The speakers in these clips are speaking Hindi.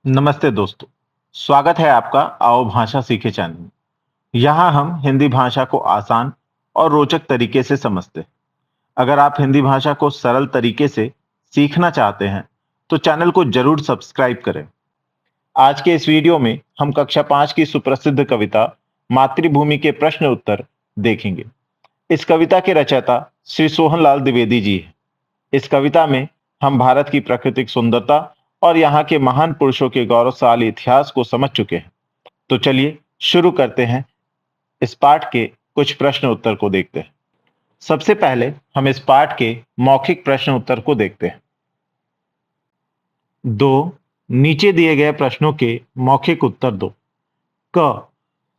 नमस्ते दोस्तों, स्वागत है आपका आओ भाषा सीखे चैनल में। यहाँ हम हिंदी भाषा को आसान और रोचक तरीके से समझते हैं। अगर आप हिंदी भाषा को सरल तरीके से सीखना चाहते हैं, तो चैनल को जरूर सब्सक्राइब करें। आज के इस वीडियो में हम कक्षा 5 की सुप्रसिद्ध कविता मातृभूमि के प्रश्न उत्तर देखेंगे। इस कविता के रचयिता श्री सोहनलाल द्विवेदी जी हैं। इस कविता में हम भारत की प्राकृतिक सुंदरता और यहाँ के महान पुरुषों के गौरवशाली इतिहास को समझ चुके हैं। तो चलिए शुरू करते हैं। इस पाठ के कुछ प्रश्न उत्तर को देखते हैं। सबसे पहले हम इस पाठ के मौखिक प्रश्न उत्तर को देखते हैं। दो, नीचे दिए गए प्रश्नों के मौखिक उत्तर दो। क,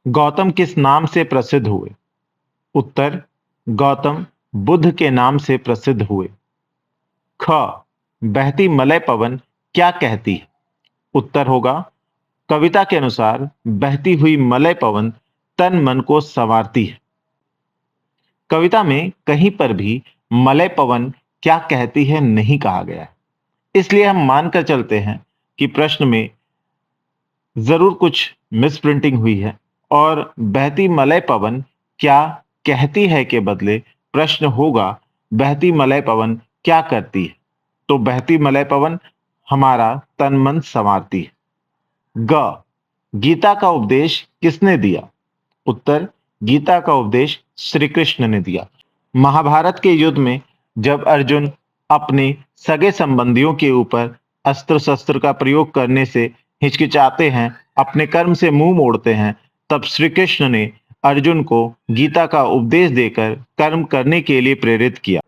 गौतम किस नाम से प्रसिद्ध हुए? उत्तर, गौतम बुद्ध के नाम से प्रसिद्ध हुए। ख, बहती मलय पवन क्या कहती है? उत्तर होगा, कविता के अनुसार बहती हुई मलय पवन तन मन को संवारती है। कविता में कहीं पर भी मलय पवन क्या कहती है नहीं कहा गया है, इसलिए हम मानकर चलते हैं कि प्रश्न में जरूर कुछ मिसप्रिंटिंग हुई है और बहती मलय पवन क्या कहती है के बदले प्रश्न होगा, बहती मलय पवन क्या करती है? तो बहती मलय पवन हमारा तन मन संवारती है। ग, गीता का उपदेश किसने दिया? उत्तर, गीता का उपदेश श्री कृष्ण ने दिया। महाभारत के युद्ध में जब अर्जुन अपने सगे संबंधियों के ऊपर अस्त्र शस्त्र का प्रयोग करने से हिचकिचाते हैं, अपने कर्म से मुंह मोड़ते हैं, तब श्री कृष्ण ने अर्जुन को गीता का उपदेश देकर कर्म करने के लिए प्रेरित किया।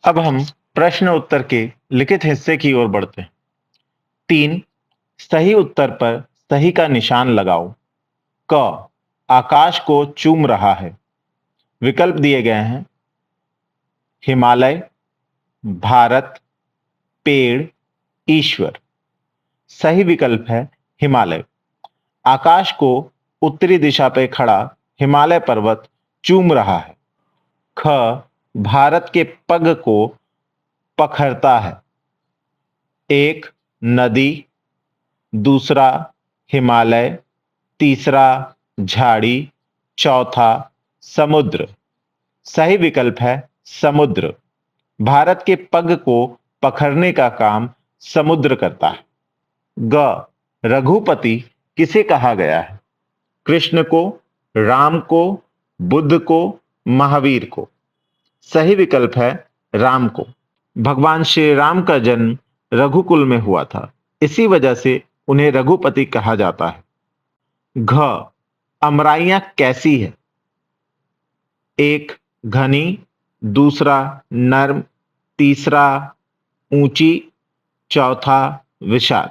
अब हम प्रश्न उत्तर के लिखित हिस्से की ओर बढ़ते हैं। 3, सही उत्तर पर सही का निशान लगाओ। क, आकाश को चूम रहा है। विकल्प दिए गए हैं, हिमालय, भारत, पेड़, ईश्वर। सही विकल्प है हिमालय। आकाश को उत्तरी दिशा पे खड़ा हिमालय पर्वत चूम रहा है। ख, भारत के पग को पखरता है। एक, नदी, दूसरा हिमालय, तीसरा झाड़ी, चौथा समुद्र। सही विकल्प है समुद्र। भारत के पग को पकड़ने का काम समुद्र करता है। ग, रघुपति किसे कहा गया है? कृष्ण को, राम को, बुद्ध को, महावीर को। सही विकल्प है राम को। भगवान श्री राम का जन्म रघुकुल में हुआ था, इसी वजह से उन्हें रघुपति कहा जाता है। घ, अमराइयां कैसी है? एक, घनी, दूसरा नर्म, तीसरा ऊंची, चौथा विशाल।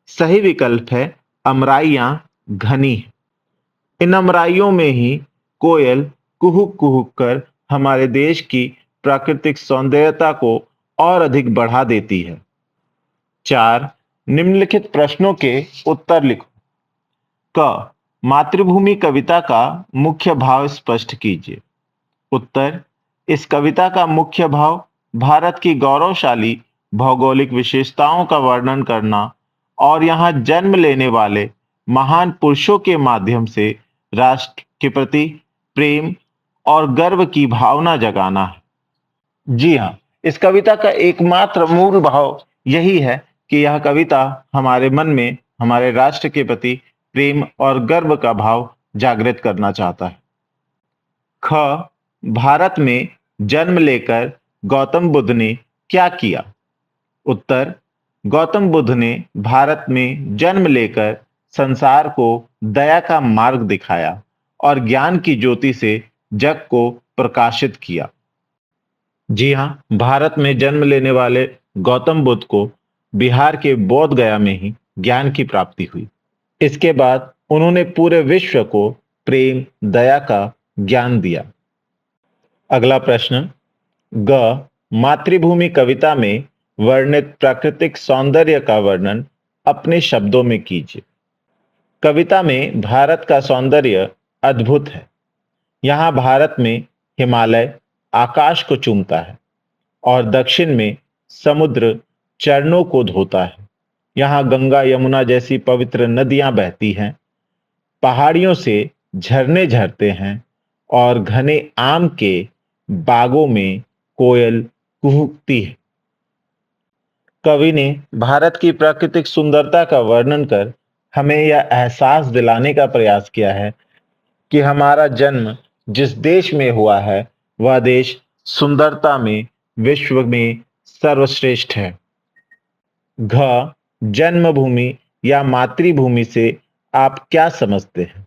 सही विकल्प है अमराइयां घनी है। इन अमराइयों में ही कोयल कुहुक कुहुक कर हमारे देश की प्राकृतिक सौंदर्यता को और अधिक बढ़ा देती है। 4, निम्नलिखित प्रश्नों के उत्तर लिखो। क, मातृभूमि कविता का मुख्य भाव स्पष्ट कीजिए। उत्तर, इस कविता का मुख्य भाव भारत की गौरवशाली भौगोलिक विशेषताओं का वर्णन करना और यहाँ जन्म लेने वाले महान पुरुषों के माध्यम से राष्ट्र के प्रति प्रेम और गर्व की भावना जगाना है। जी हाँ, इस कविता का एकमात्र मूल भाव यही है कि यह कविता हमारे मन में हमारे राष्ट्र के प्रति प्रेम और गर्व का भाव जागृत करना चाहता है। ख, भारत में जन्म लेकर गौतम बुद्ध ने क्या किया? उत्तर, गौतम बुद्ध ने भारत में जन्म लेकर संसार को दया का मार्ग दिखाया और ज्ञान की ज्योति से जग को प्रकाशित किया। जी हाँ, भारत में जन्म लेने वाले गौतम बुद्ध को बिहार के बोध गया में ही ज्ञान की प्राप्ति हुई। इसके बाद उन्होंने पूरे विश्व को प्रेम दया का ज्ञान दिया। अगला प्रश्न, ग, मातृभूमि कविता में वर्णित प्राकृतिक सौंदर्य का वर्णन अपने शब्दों में कीजिए। कविता में भारत का सौंदर्य अद्भुत है। यहाँ भारत में हिमालय आकाश को चूमता है और दक्षिण में समुद्र चरणों को धोता है। यहाँ गंगा यमुना जैसी पवित्र नदियां बहती हैं, पहाड़ियों से झरने झरते हैं और घने आम के बागों में कोयल कुहुकती है। कवि ने भारत की प्राकृतिक सुंदरता का वर्णन कर हमें यह एहसास दिलाने का प्रयास किया है कि हमारा जन्म जिस देश में हुआ है, वह देश सुंदरता में विश्व में सर्वश्रेष्ठ है। घ जन्मभूमि या मातृभूमि से आप क्या समझते हैं?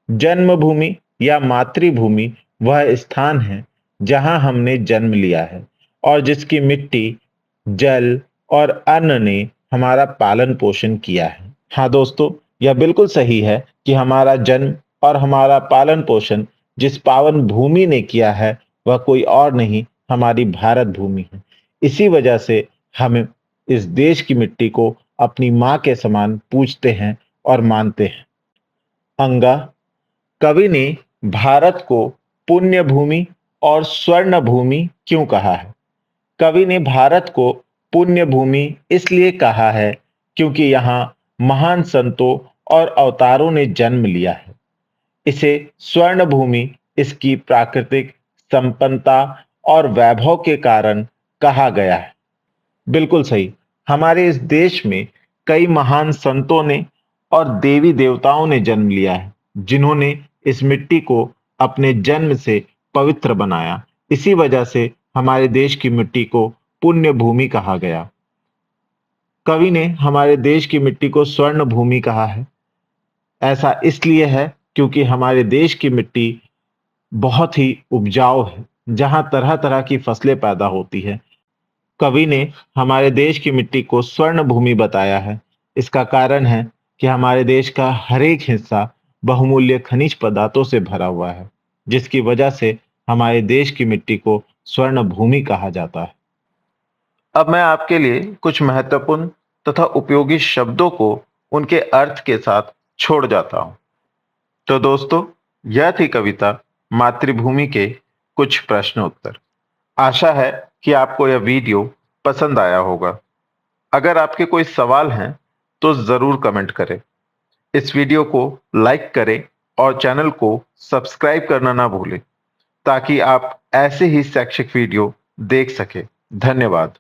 जन्मभूमि या मातृभूमि वह स्थान है जहां हमने जन्म लिया है और जिसकी मिट्टी, जल और अन्न ने हमारा पालन पोषण किया है। हाँ दोस्तों, यह बिल्कुल सही है कि हमारा जन्म और हमारा पालन पोषण जिस पावन भूमि ने किया है, वह कोई और नहीं, हमारी भारत भूमि है। इसी वजह से हम इस देश की मिट्टी को अपनी माँ के समान पूजते हैं और मानते हैं। अंगा, कवि ने भारत को पुण्य भूमि और स्वर्ण भूमि क्यों कहा है? कवि ने भारत को पुण्य भूमि इसलिए कहा है क्योंकि यहाँ महान संतों और अवतारों ने जन्म लिया है। इसे स्वर्ण भूमि इसकी प्राकृतिक संपन्नता और वैभव के कारण कहा गया है। बिल्कुल सही। हमारे इस देश में कई महान संतों ने और देवी देवताओं ने जन्म लिया है, जिन्होंने इस मिट्टी को अपने जन्म से पवित्र बनाया। इसी वजह से हमारे देश की मिट्टी को पुण्य भूमि कहा गया। कवि ने हमारे देश की मिट्टी को स्वर्ण भूमि कहा है। ऐसा इसलिए है क्योंकि हमारे देश की मिट्टी बहुत ही उपजाऊ है, जहां तरह तरह की फसलें पैदा होती है। कवि ने हमारे देश की मिट्टी को स्वर्ण भूमि बताया है। इसका कारण है कि हमारे देश का हर एक हिस्सा बहुमूल्य खनिज पदार्थों से भरा हुआ है, जिसकी वजह से हमारे देश की मिट्टी को स्वर्ण भूमि कहा जाता है। अब मैं आपके लिए कुछ महत्वपूर्ण तथा उपयोगी शब्दों को उनके अर्थ के साथ छोड़ जाता हूं। तो दोस्तों, यह थी कविता मातृभूमि के कुछ प्रश्न उत्तर। आशा है कि आपको यह वीडियो पसंद आया होगा। अगर आपके कोई सवाल हैं तो जरूर कमेंट करें। इस वीडियो को लाइक करें और चैनल को सब्सक्राइब करना ना भूलें, ताकि आप ऐसे ही शैक्षिक वीडियो देख सकें। धन्यवाद।